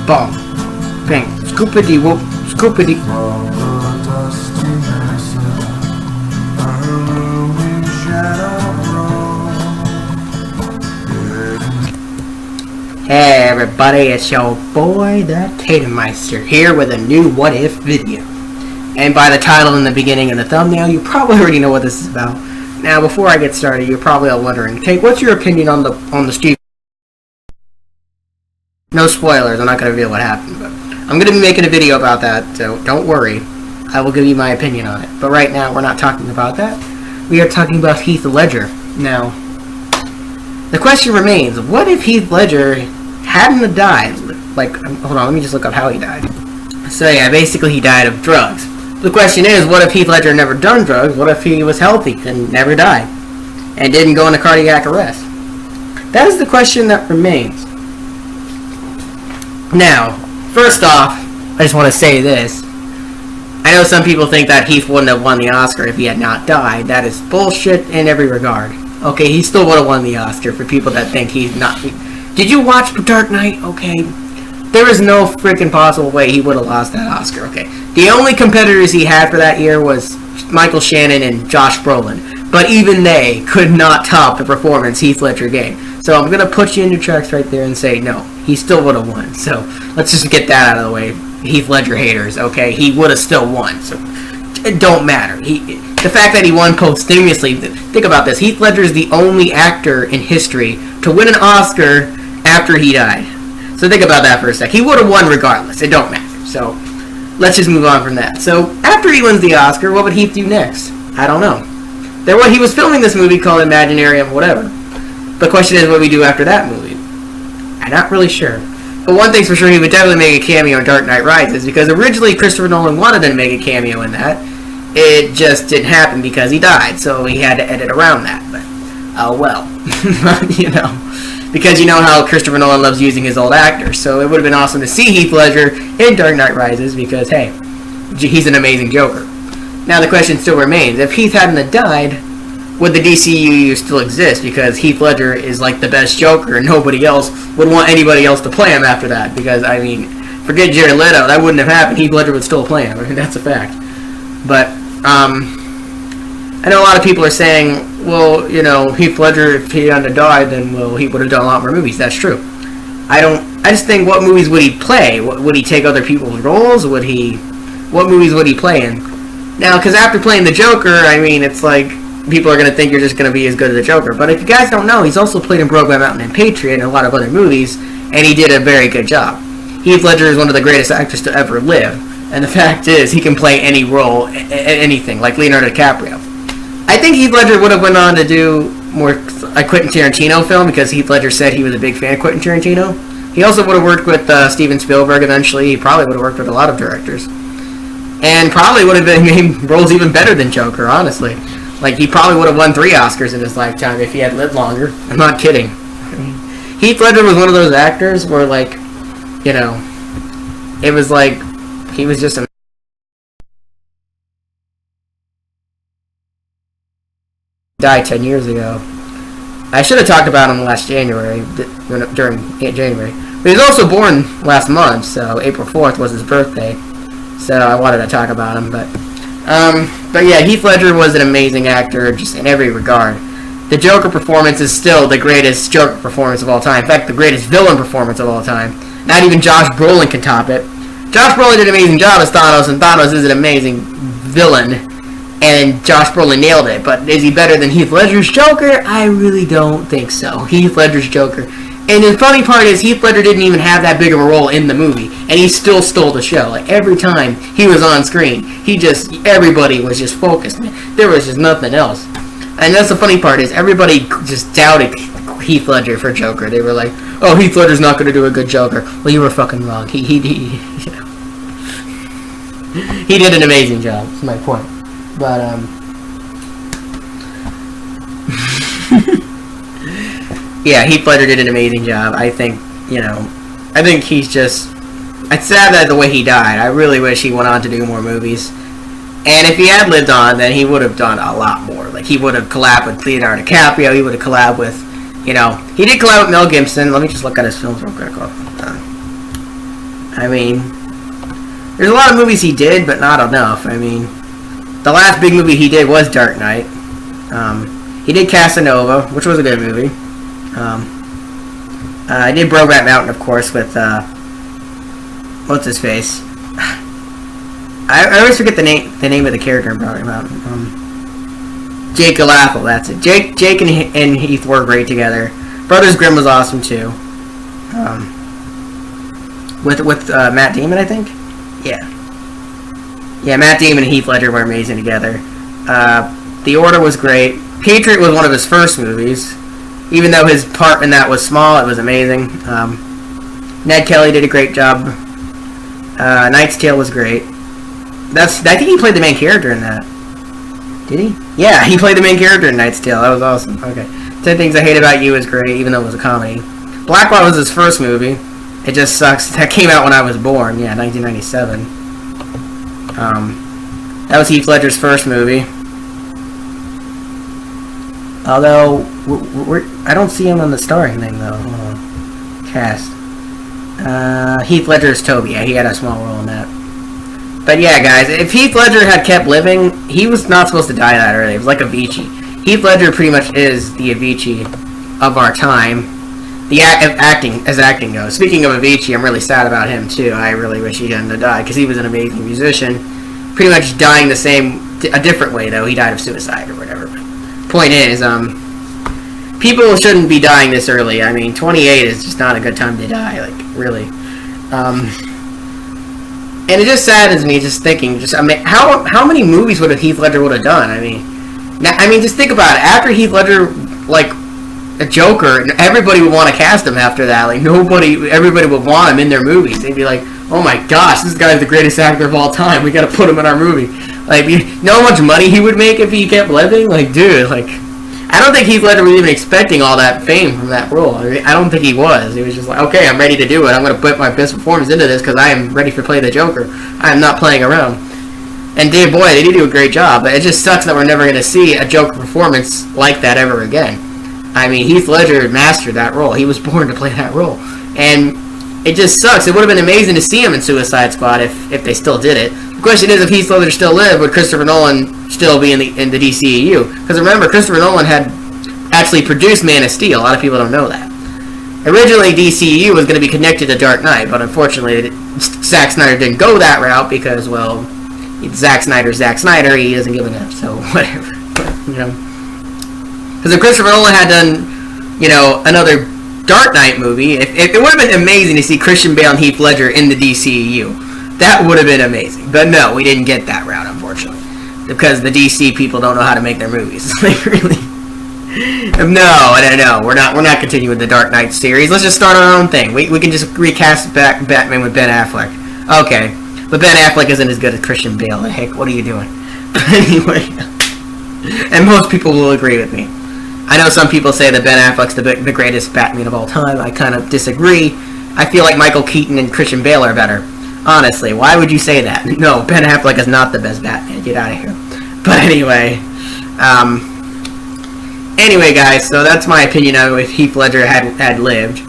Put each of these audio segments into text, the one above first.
Bong. Bang. Scoopity whoop. Scoopity. Hey everybody, it's your boy, the Tatumeister, here with a new What If video. And by the title in the beginning and the thumbnail, you probably already know what this is about. Now, before I get started, you're probably all wondering, Tate, what's your opinion on the Steve? No spoilers, I'm not going to reveal what happened, but I'm going to be making a video about that, so don't worry. I will give you my opinion on it. But right now, we're not talking about that. We are talking about Heath Ledger. Now, the question remains, what if Heath Ledger hadn't died? Like, hold on, let me just look up how he died. So yeah, basically he died of drugs. The question is, what if Heath Ledger never done drugs? What if he was healthy and never died? And didn't go into cardiac arrest? That is the question that remains. Now, first off, I just want to say this. I know some people think that Heath wouldn't have won the Oscar if he had not died. That is bullshit in every regard. Okay, he still would have won the Oscar for people that think he's not... Did you watch Dark Knight? Okay. There is no freaking possible way he would have lost that Oscar. Okay. The only competitors he had for that year was Michael Shannon and Josh Brolin. But even they could not top the performance Heath Ledger gave. So I'm going to put you in your tracks right there and say, no, he still would have won. So let's just get that out of the way. Heath Ledger haters, okay? He would have still won. So it don't matter. The fact that he won posthumously, think about this. Heath Ledger is the only actor in history to win an Oscar after he died. So think about that for a sec. He would have won regardless. It don't matter. So let's just move on from that. So after he wins the Oscar, what would Heath do next? I don't know. He was filming this movie called Imaginarium, whatever. The question is, what would we do after that movie? I'm not really sure. But one thing's for sure, he would definitely make a cameo in Dark Knight Rises, because originally Christopher Nolan wanted to make a cameo in that. It just didn't happen because he died, so he had to edit around that. But, well, you know. Because you know how Christopher Nolan loves using his old actors, so it would have been awesome to see Heath Ledger in Dark Knight Rises, because, hey, he's an amazing Joker. Now the question still remains, if Heath hadn't died, would the DCU still exist? Because Heath Ledger is like the best Joker, and nobody else would want anybody else to play him after that. Because, I mean, forget Jared Leto, that wouldn't have happened. Heath Ledger would still play him. I mean, that's a fact. But, I know a lot of people are saying, well, you know, Heath Ledger, if he hadn't died, then, well, he would have done a lot more movies. That's true. I just think, what movies would he play? Would he take other people's roles? What movies would he play in? Now, because after playing the Joker, I mean, it's like, people are going to think you're just going to be as good as the Joker. But if you guys don't know, he's also played in Brokeback Mountain and Patriot and a lot of other movies, and he did a very good job. Heath Ledger is one of the greatest actors to ever live. And the fact is, he can play any role, anything, like Leonardo DiCaprio. I think Heath Ledger would have went on to do more a Quentin Tarantino film, because Heath Ledger said he was a big fan of Quentin Tarantino. He also would have worked with Steven Spielberg eventually. He probably would have worked with a lot of directors. And probably would have been made roles even better than Joker, honestly. Like, he probably would have won 3 Oscars in his lifetime if he had lived longer. I'm not kidding. Heath Ledger was one of those actors where, like, you know, it was like, he was just a... died 10 years ago. I should have talked about him last January, during January. But he was also born last month, so April 4th was his birthday. So I wanted to talk about him, but yeah, Heath Ledger was an amazing actor, just in every regard. The Joker performance is still the greatest Joker performance of all time. In fact, the greatest villain performance of all time. Not even Josh Brolin can top it. Josh Brolin did an amazing job as Thanos, and Thanos is an amazing villain, and Josh Brolin nailed it. But is he better than Heath Ledger's Joker? I really don't think so. Heath Ledger's Joker. And the funny part is, Heath Ledger didn't even have that big of a role in the movie, and he still stole the show. Like, every time he was on screen, everybody was just focused, man. There was just nothing else. And that's the funny part is, everybody just doubted Heath Ledger for Joker. They were like, oh, Heath Ledger's not going to do a good Joker. Well, you were fucking wrong. He you know. He did an amazing job, that's my point. But, yeah, Heath Ledger did an amazing job. I think, you know, he's just... It's sad that the way he died. I really wish he went on to do more movies. And if he had lived on, then he would have done a lot more. Like, he would have collabed with Leonardo DiCaprio. He would have collabed with, you know... He did collab with Mel Gibson. Let me just look at his films real quick. I mean, there's a lot of movies he did, but not enough. I mean, the last big movie he did was Dark Knight. He did Casanova, which was a good movie. I did Brokeback Mountain, of course, with, what's his face? I always forget the name of the character in Brokeback Mountain. Jake Gyllenhaal, that's it. Jake and Heath were great together. Brothers Grimm was awesome too. With Matt Damon, I think. Yeah, Matt Damon and Heath Ledger were amazing together. The Order was great. Patriot was one of his first movies. Even though his part in that was small, it was amazing. Ned Kelly did a great job. Knight's Tale was great. I think he played the main character in that. Did he? Yeah, he played the main character in Knight's Tale. That was awesome. Okay. 10 Things I Hate About You is great, even though it was a comedy. Blackwell was his first movie. It just sucks. That came out when I was born. Yeah, 1997. That was Heath Ledger's first movie. Although, I don't see him on the starring thing, though. Cast. Heath Ledger's Toby. Yeah, he had a small role in that. But yeah, guys, if Heath Ledger had kept living, he was not supposed to die that early. It was like Avicii. Heath Ledger pretty much is the Avicii of our time. As acting goes. Speaking of Avicii, I'm really sad about him, too. I really wish he hadn't died, because he was an amazing musician. Pretty much dying a different way, though. He died of suicide or whatever. Point is, people shouldn't be dying this early. I mean, 28 is just not a good time to die, like, really. And it just saddens me just thinking, I mean, how many movies would Heath Ledger would have done? I mean, just think about it. After Heath Ledger, like, a Joker, everybody would want to cast him after that. Like, everybody would want him in their movies. They'd be like, oh my gosh, this guy's the greatest actor of all time. We gotta put him in our movie. Like, you know how much money he would make if he kept living? Like, dude, like, I don't think Heath Ledger was even expecting all that fame from that role. I don't think he was. He was just like, okay, I'm ready to do it. I'm going to put my best performance into this because I am ready to play the Joker. I am not playing around. And boy, they did do a great job. But it just sucks that we're never going to see a Joker performance like that ever again. I mean, Heath Ledger mastered that role. He was born to play that role. And it just sucks. It would have been amazing to see him in Suicide Squad if they still did it. The question is, if Heath Ledger still lived, would Christopher Nolan still be in the DCEU? Because remember, Christopher Nolan had actually produced Man of Steel. A lot of people don't know that. Originally, DCEU was going to be connected to Dark Knight, but unfortunately, Zack Snyder didn't go that route because, well, Zack Snyder, he doesn't give enough, so whatever. You know, because if Christopher Nolan had done, you know, another Dark Knight movie, if it would have been amazing to see Christian Bale and Heath Ledger in the DCEU. That would have been amazing. But no, we didn't get that route, unfortunately. Because the DC people don't know how to make their movies. Like, really? No. We're not continuing the Dark Knight series. Let's just start our own thing. We can just recast Batman with Ben Affleck. Okay. But Ben Affleck isn't as good as Christian Bale. Heck, what are you doing? But anyway. And most people will agree with me. I know some people say that Ben Affleck's the greatest Batman of all time. I kind of disagree. I feel like Michael Keaton and Christian Bale are better. Honestly, why would you say that? No, Ben Affleck is not the best Batman. Get out of here. But anyway, guys, so that's my opinion on if Heath Ledger had lived.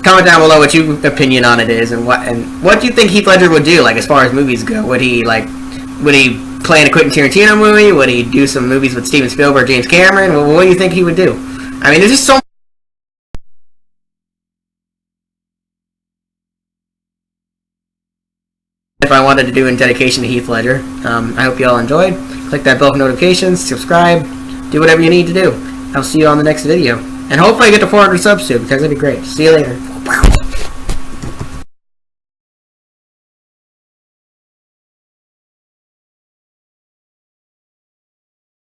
Comment down below what your opinion on it is, and what do you think Heath Ledger would do, like, as far as movies go? Would he play in a Quentin Tarantino movie? Would he do some movies with Steven Spielberg, James Cameron? What do you think he would do? I mean, there's just so if I wanted to do in dedication to Heath Ledger. I hope you all enjoyed. Click that bell for notifications, subscribe, do whatever you need to do. I'll see you on the next video. And hopefully I get to 400 subs soon, because that'd be great. See you later.